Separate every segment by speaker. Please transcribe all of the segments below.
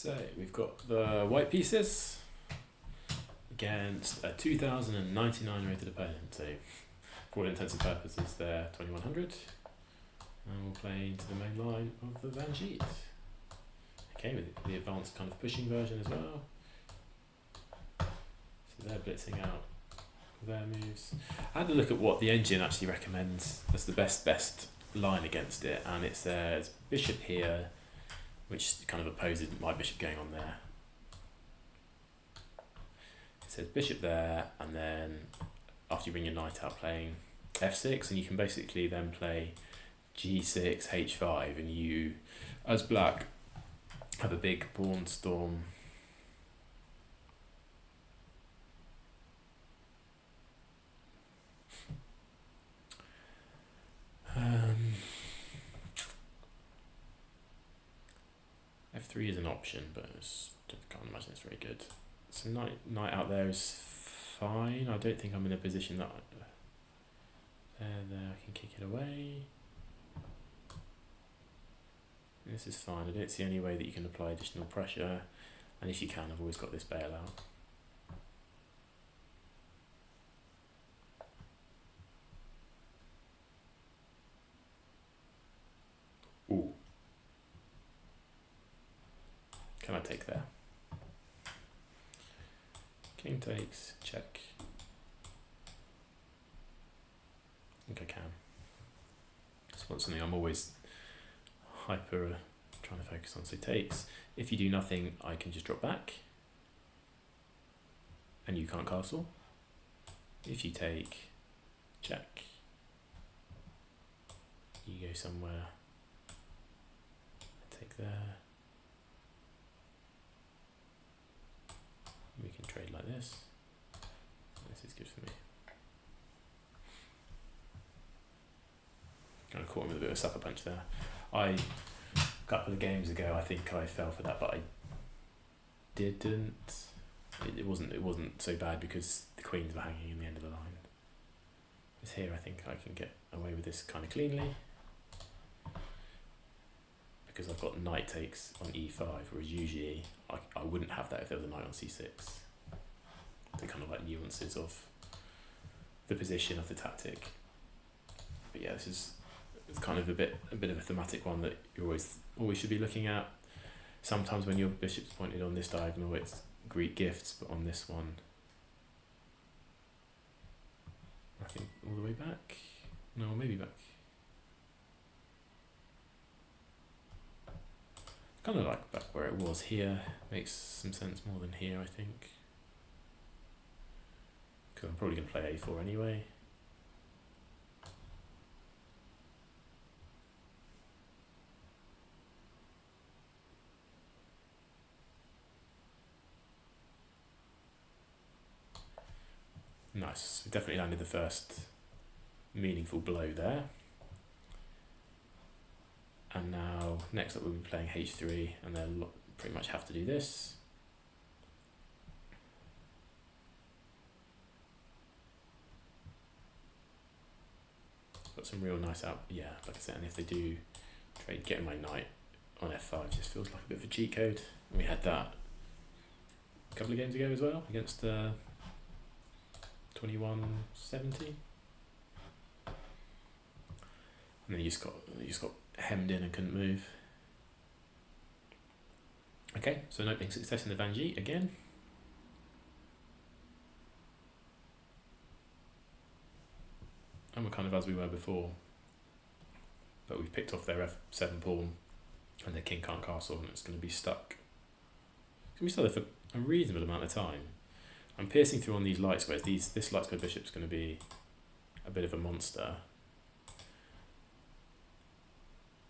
Speaker 1: So we've got the white pieces against a 2099 rated opponent. So for all intents and purposes they're 2100. And we'll play into the main line of the Van Geet. Okay, with the advanced kind of pushing version as well. So they're blitzing out their moves. I had a look at what the engine actually recommends as the best line against it, and it says bishop here, which kind of opposes my bishop going on there. It says bishop there, and then after you bring your knight out, playing f6, and you can basically then play g6, h5, and you, as black, have a big pawn storm. F3 is an option, but I can't imagine it's very good. So knight out there is fine. I don't think I'm in a position that there I can kick it away. This is fine. I don't see any way that you can apply additional pressure, and if you can, I've always got this bailout. Ooh. Can I take there? King takes, check. I think I can. That's something I'm always hyper trying to focus on. So takes. If you do nothing, I can just drop back. And you can't castle. If you take, check. You go somewhere. Take there. We can trade like this. This is good for me. Kind of caught him with a bit of a sucker punch there. A couple of games ago, I think I fell for that, but I didn't. It wasn't so bad because the queens were hanging in the end of the line. This here, I think I can get away with this kind of cleanly because I've got knight takes on e5, whereas usually I wouldn't have that if there was a knight on c6. The kind of like nuances of the position of the tactic. But yeah, it's kind of a bit of a thematic one that you always should be looking at. Sometimes when your bishop's pointed on this diagonal, it's Greek gifts, but on this one, I think all the way back. No, maybe back. Kind of like back where it was here. Makes some sense more than here, I think. Because I'm probably going to play a4 anyway. Nice. We definitely landed the first meaningful blow there. And now, next up we'll be playing h3, and they'll pretty much have to do this. Got some real nice out, yeah, like I said, and if they do trade getting my knight on f5 just feels like a bit of a cheat code. And we had that a couple of games ago as well, against 2170. And then you just got hemmed in and couldn't move. Okay, so an opening success in the Van Geet again. And we're kind of as we were before, but we've picked off their f7 pawn, and their king can't castle, and it's going to be stuck. It's going to be stuck there for a reasonable amount of time. I'm piercing through on these light squares. This light square bishop's going to be a bit of a monster.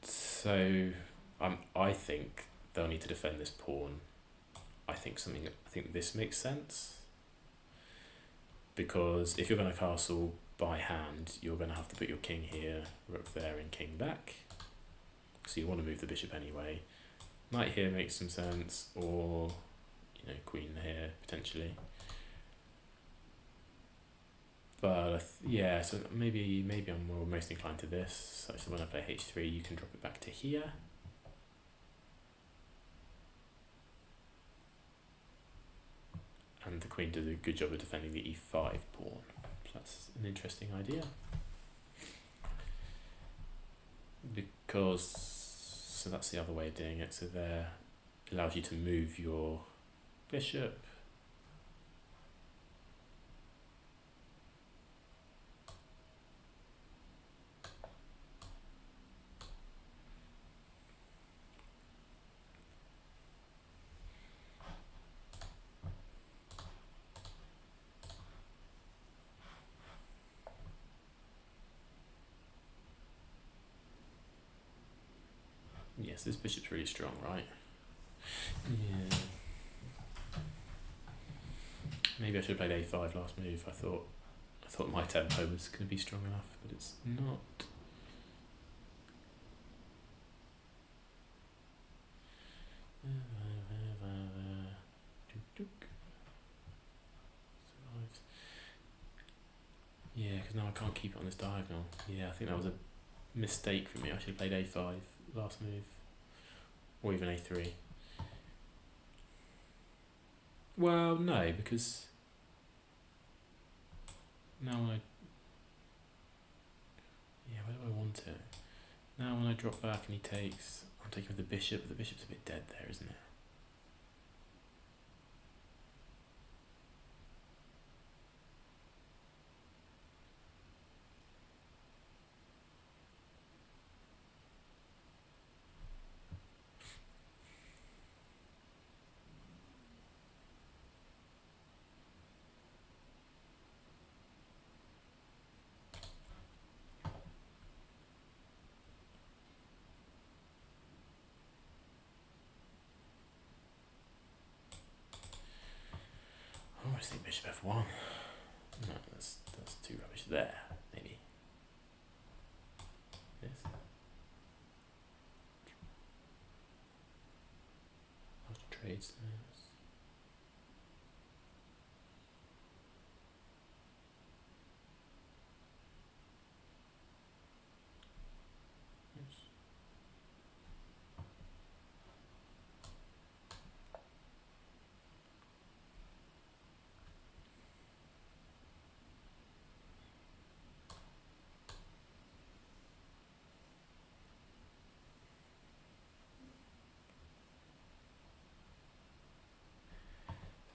Speaker 1: So I think they'll need to defend this pawn. I think this makes sense, because if you're going to castle by hand, you're going to have to put your king here, rook there, and king back. So you want to move the bishop anyway. Knight here makes some sense, or queen here potentially. But yeah, so maybe I'm most inclined to this. So when I play h3, you can drop it back to here. queen does a good job of defending the e5 pawn. So that's an interesting idea. Because, so that's the other way of doing it. So there allows you to move your bishop. Yes, this bishop's really strong, right? Yeah. Maybe I should have played a5 last move. I thought my tempo was going to be strong enough, but it's not. Yeah, because now I can't keep it on this diagonal. Yeah, I think that was a mistake for me. I should have played a5 last move, or even a3. Well, no, because now when I... Yeah, where do I want it? Now when I drop back and he takes... I'm taking with the bishop, but the bishop's a bit dead there, isn't it? I almost think bishop f1. No, that's too rubbish there, maybe. This. Lots of trades.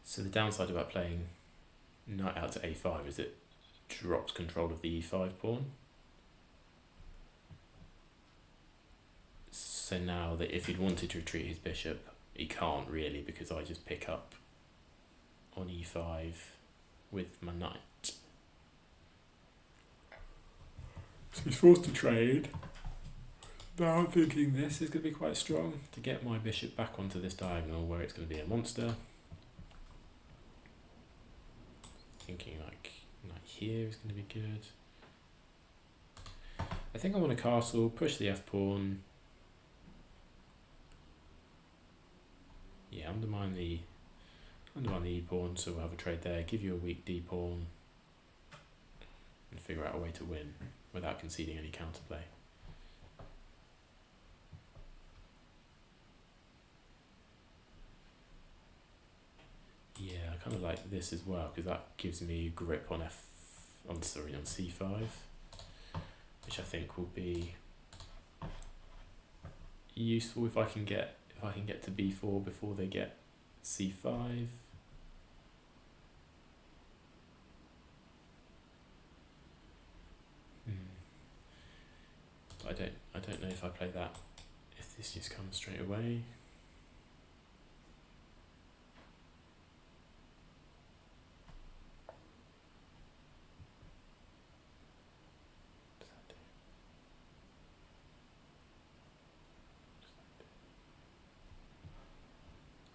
Speaker 1: So the downside about playing knight out to a5 is it drops control of the e5 pawn. So now that if he'd wanted to retreat his bishop, he can't really, because I just pick up on e5 with my knight. So he's forced to trade. Now I'm thinking this is going to be quite strong to get my bishop back onto this diagonal where it's going to be a monster. Thinking like here is going to be good. I think I want a castle, push the f pawn. Yeah, undermine the e pawn, so we'll have a trade there. Give you a weak d pawn, and figure out a way to win without conceding any counterplay. Yeah, I kind of like this as well because that gives me grip on on c5, which I think will be useful if I can get to b4 before they get c5. But I don't know if I play that, if this just comes straight away.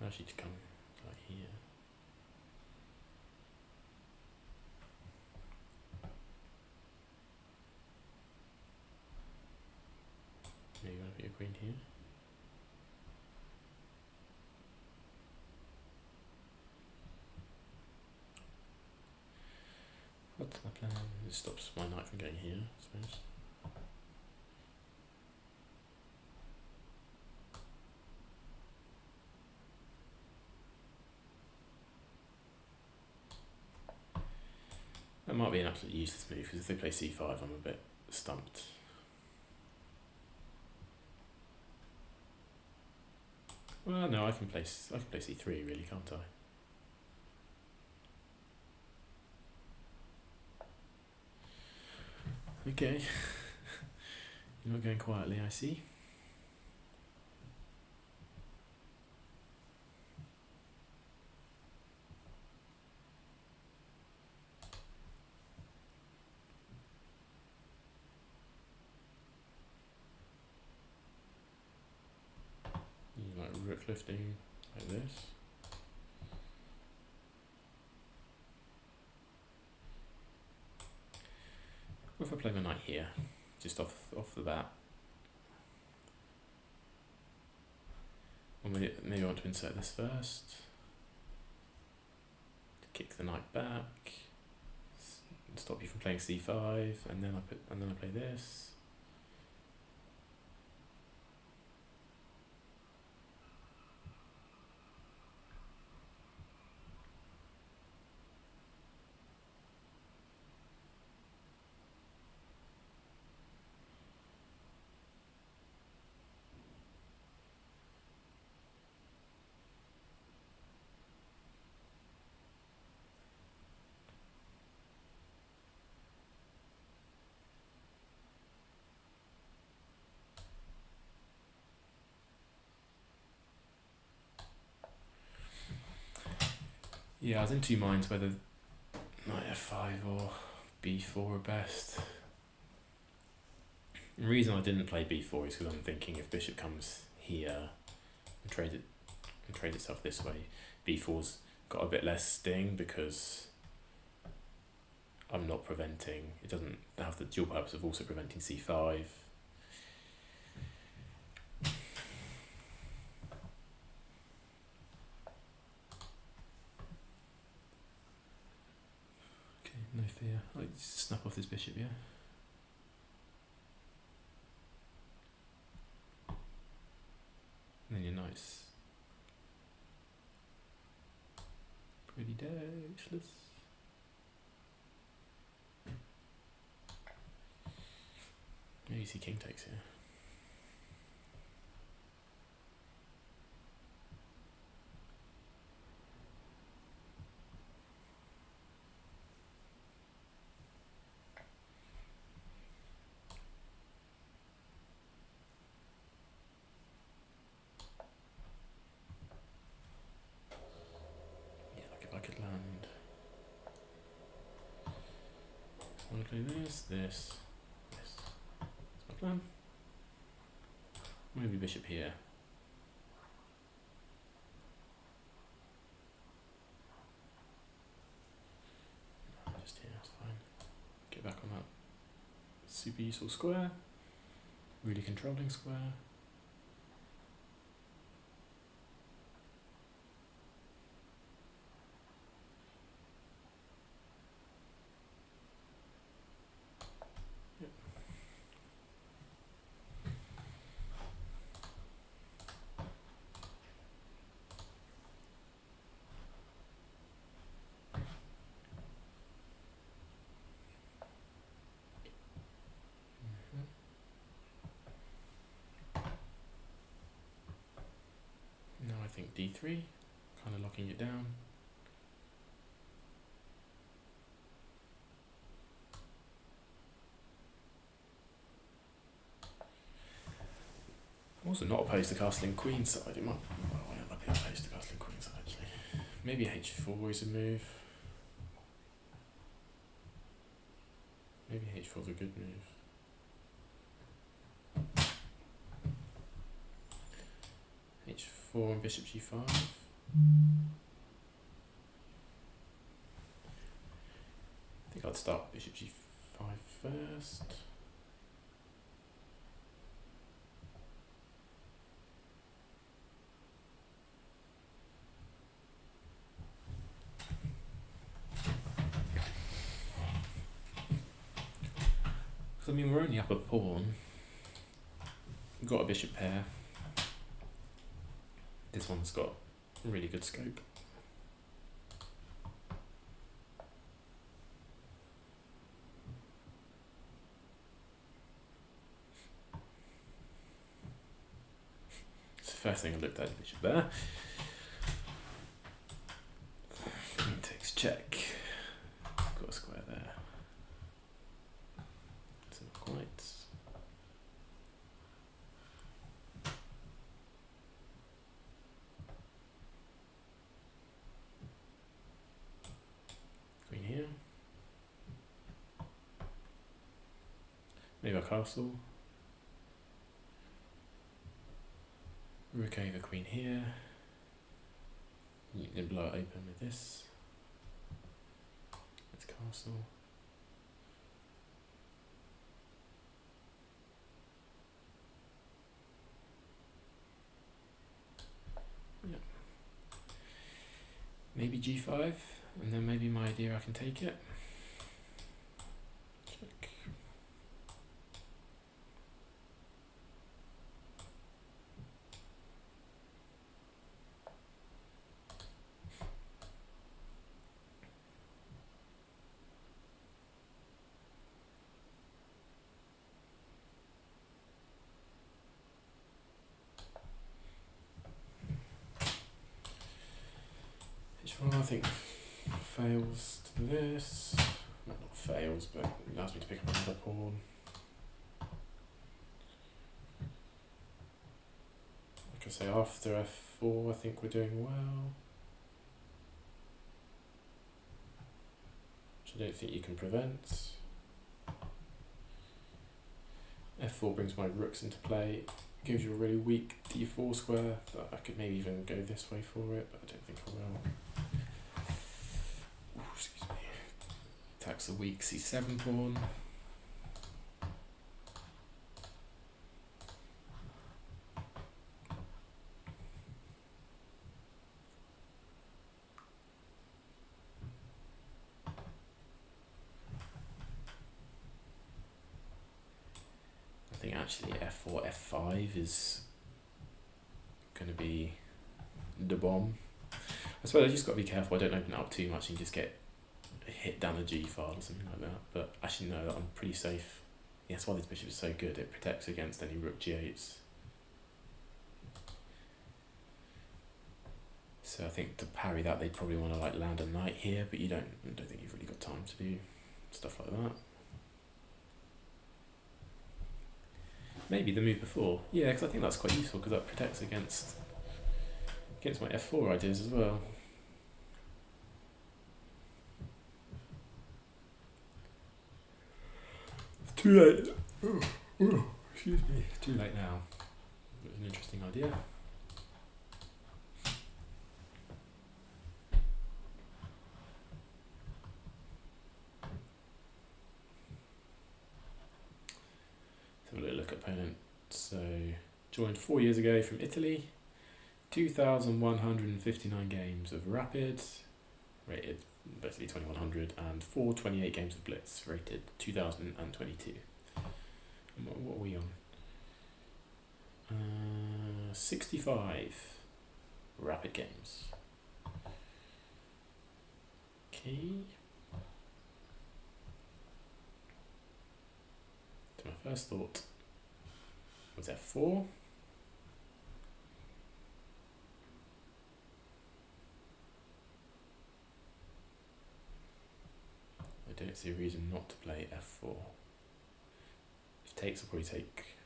Speaker 1: Actually, to come like here. Maybe you want to put your queen here. What's my plan? It stops my knight from going here, I suppose. might be an absolutely useless move, because if they play c5, I'm a bit stumped. Well, no, I can play c3 really, can't I? Okay. You're not going quietly, I see. You like rook lifting like this. What if I play my knight here, just off the bat? Or maybe I want to insert this first. To kick the knight back. Stop you from playing c5, and then I play this. Yeah, I was in two minds whether knight f5 or b4 are best. The reason I didn't play b4 is because I'm thinking if bishop comes here and trades itself this way, b4's got a bit less sting because I'm not preventing. It doesn't have the dual purpose of also preventing c5. No fear. I'll snap off this bishop, yeah? And then your knight's pretty dashless. Maybe you see king takes here. I could land. I want to play this. That's my plan. Maybe bishop here. No, just here, that's fine. Get back on that super useful square. Really controlling square. Now I think d3, kind of locking it down. I'm also not opposed to castling queenside. I might be opposed to castling queenside actually. Maybe h4 is a move. Maybe h4 is a good move. h4 and bishop g5. I think I'd start bishop g5 first. I mean, we're only up a pawn. We've got a bishop pair. This one's got really good scope. first thing I looked at is bishop there. Queen takes check. Got a square there. It's not quite. Queen here. Maybe a castle. Rook over queen here. You can blow it open with this. Let's castle. Yeah. Maybe g5, and then maybe my idea I can take it. Check. I think fails to this. Well, not fails, but it allows me to pick up another pawn. Like I say, after f4, I think we're doing well. Which I don't think you can prevent. f4 brings my rooks into play. Gives you a really weak d4 square that I could maybe even go this way for it, but I don't think I will. Ooh, excuse me. Attacks the weak c7 pawn. I think actually f4, f5 is going to be the bomb. I suppose I just got to be careful I don't open it up too much and just get hit down a g file or something like that. But actually no, I'm pretty safe. Yeah, that's why this bishop is so good. It protects against any rook g8s. So I think to parry that they'd probably want to like land a knight here, but I don't think you've really got time to do stuff like that. Maybe the move before. Yeah, because I think that's quite useful because that protects against my f4 ideas as well. It's too late. Excuse me. It's too late now. It was an interesting idea. Let's have a little look at opponent. So, joined 4 years ago from Italy. 2,159 games of Rapid, rated basically 2,100, and 428 games of Blitz, rated 2022. And what are we on? 65 Rapid games. Okay. So my first thought was f4. I don't see a reason not to play f4. If takes, I'll probably take.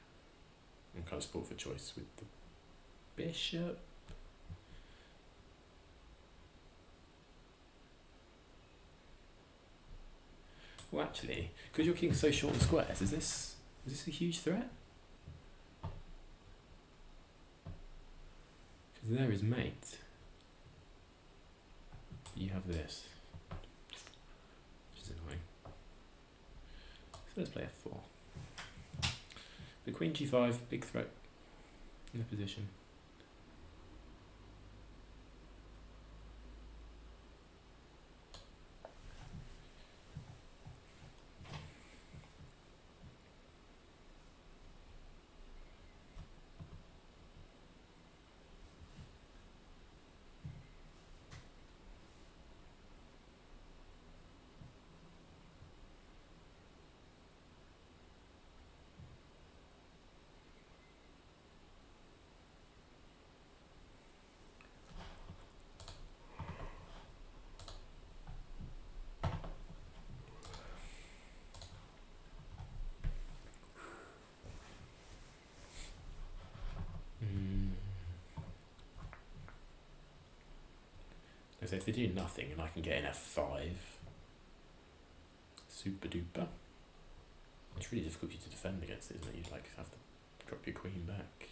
Speaker 1: I'm kind of spoiled for choice with the bishop. Well, actually, because your king's so short on squares, is this a huge threat? Because there is mate. You have this. Annoying. So let's play f4. The queen g5, big threat in the position. So if they do nothing and I can get in F5, super duper. It's really difficult for you to defend against it, isn't it? You'd like have to drop your queen back.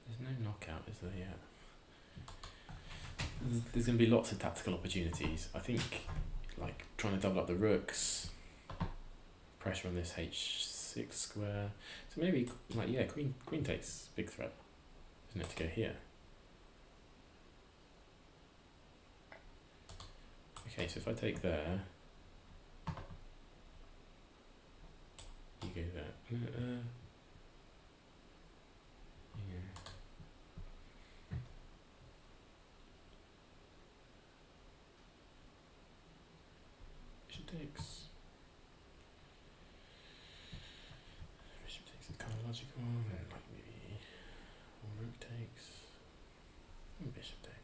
Speaker 1: There's no knockout, is there yet? There's going to be lots of tactical opportunities. I think, like, trying to double up the rooks, pressure on this h6 square. So maybe, like, yeah, queen takes big threat, isn't it, to go here? Okay, so if I take there, you go there. Yeah. Bishop takes. Bishop takes is kind of logical, and like maybe rook takes. And bishop takes.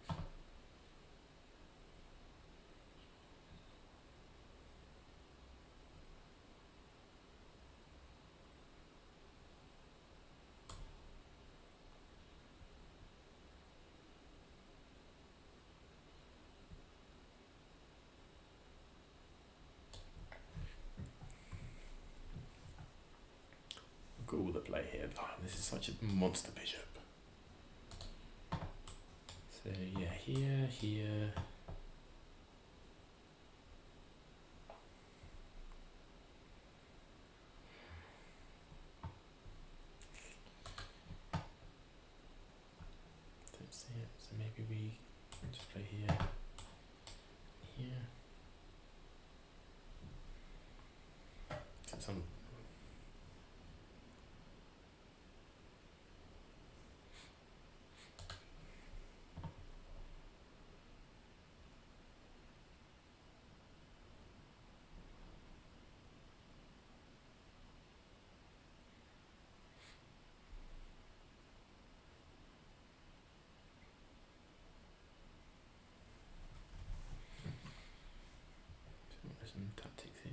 Speaker 1: Look at all the play here. Oh, this is such a monster bishop. So yeah, here. Don't see it. So maybe we just play here. So some. There's some tactics here.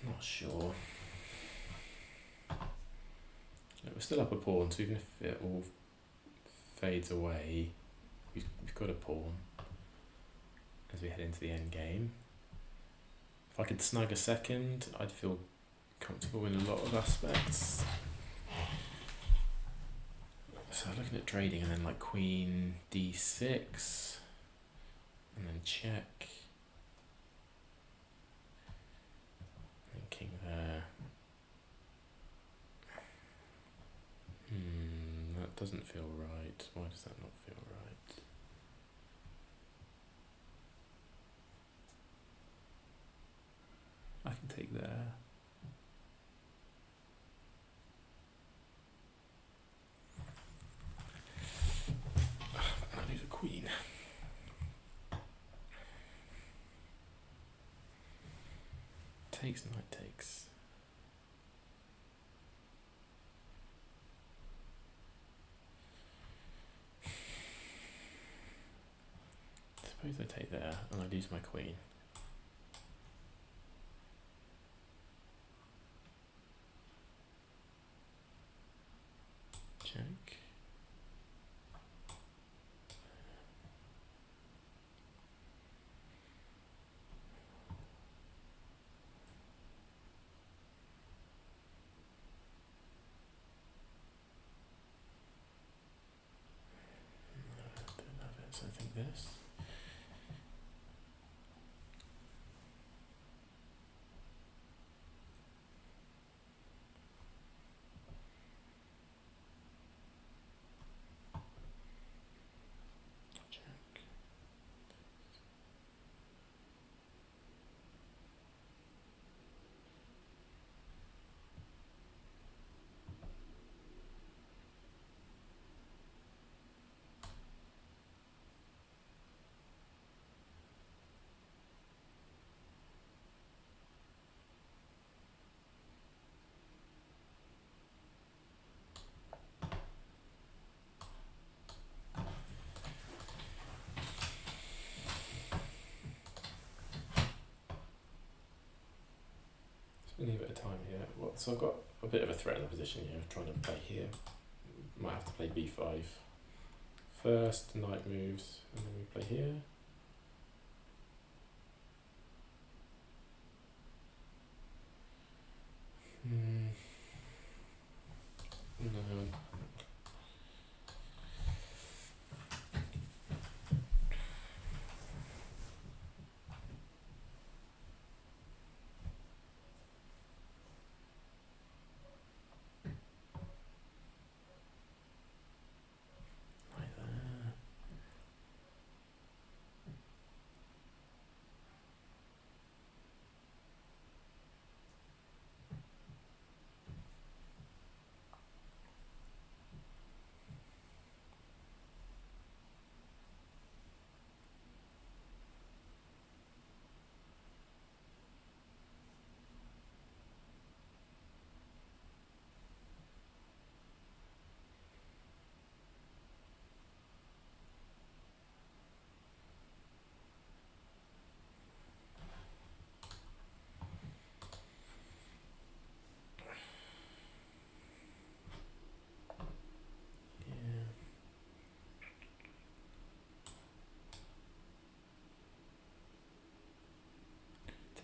Speaker 1: Not sure. We're still up a pawn, so even if it all fades away, we've got a pawn as we head into the end game. If I could snug a second, I'd feel comfortable in a lot of aspects. So looking at trading, and then like queen d6, and then check, and then king there. That doesn't feel right. Why does that not feel right? I can take there. And I lose a queen. takes, knight takes. Suppose I take there and I lose my queen. Check. Don't have it, so I think this. We need a bit of time here. Well, so I've got a bit of a threat in the position here, trying to play here. Might have to play b5 first, knight moves, and then we play here. No.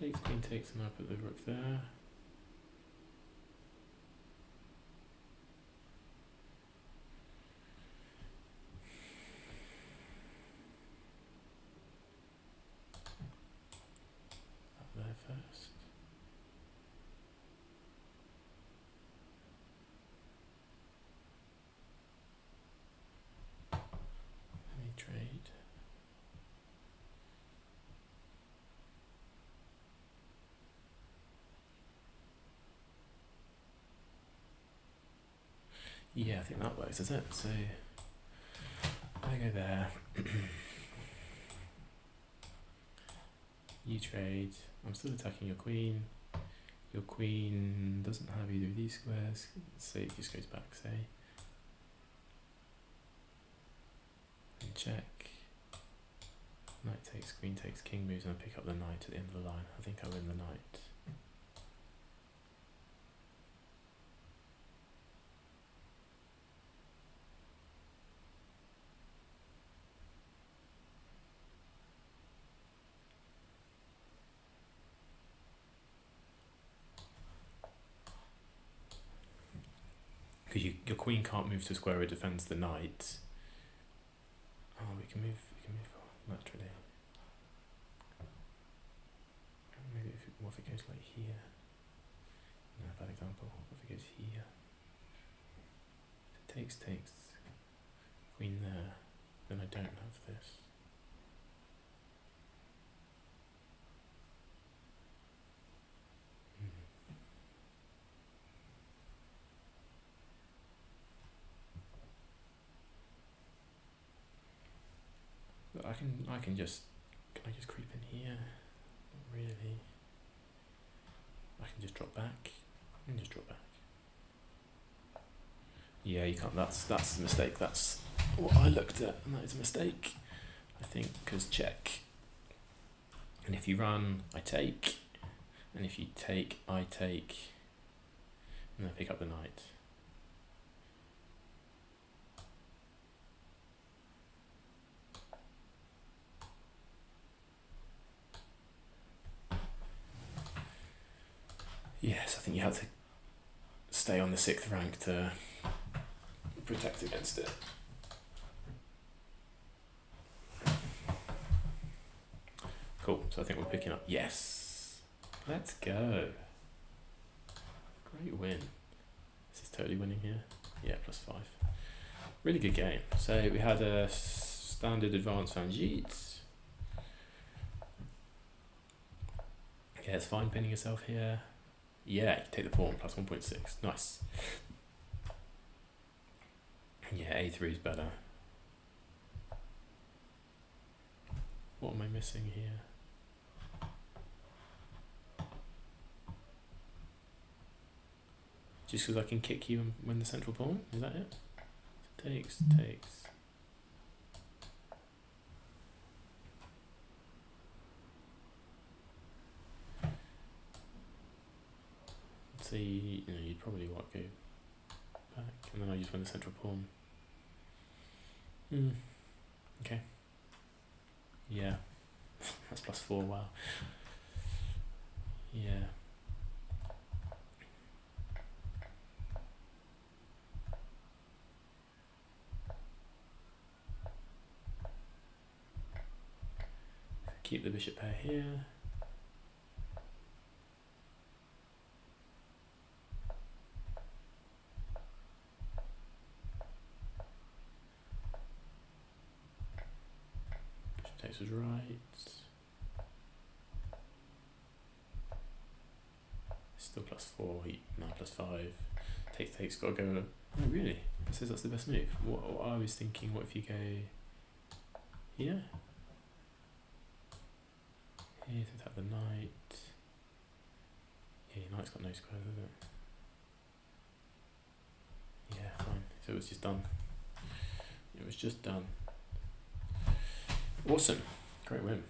Speaker 1: Takes, queen takes, and I put the rook there. Up there first. Let me trade. Yeah, I think that works, does it? So I go there. You trade. I'm still attacking your queen. Your queen doesn't have either of these squares, so it just goes back, say. And check. Knight takes, queen takes, king moves, and I pick up the knight at the end of the line. I think I win the knight. Because your queen can't move to a square where it defends the knight. Oh, we can move naturally. Maybe what if it goes like here? No, bad example. What if it goes here? If it takes, queen there, then I don't have this. But can I just creep in here? Not really. I can just drop back and just drop back. Yeah, you can't. That's the mistake. That's what I looked at, and that is a mistake, I think, because check. And if you run, I take, and if you take, I take, and then pick up the knight. Yes, I think you have to stay on the 6th rank to protect against it. Cool, so I think we're picking up. Yes! Let's go. Great win. This is totally winning here. Yeah, +5. Really good game. So we had a standard advanced fan Geet. Yeah, it's fine pinning yourself here. Yeah, you take the pawn, +1.6. Nice. Yeah, A3 is better. What am I missing here? Just because I can kick you and win the central pawn? Is that it? Takes. See, you'd probably go back, and then I just win the central pawn. Okay. Yeah. That's +4, wow. Yeah. Keep the bishop pair here. Bishop takes was right. Still +4, no, +5. Takes, gotta go. Oh, really? It says that's the best move. What I was thinking, what if you go here? Here to attack the knight. Yeah, your knight's got no squares, has it? Yeah, fine. So it was just done. It was just done. Awesome. Great win.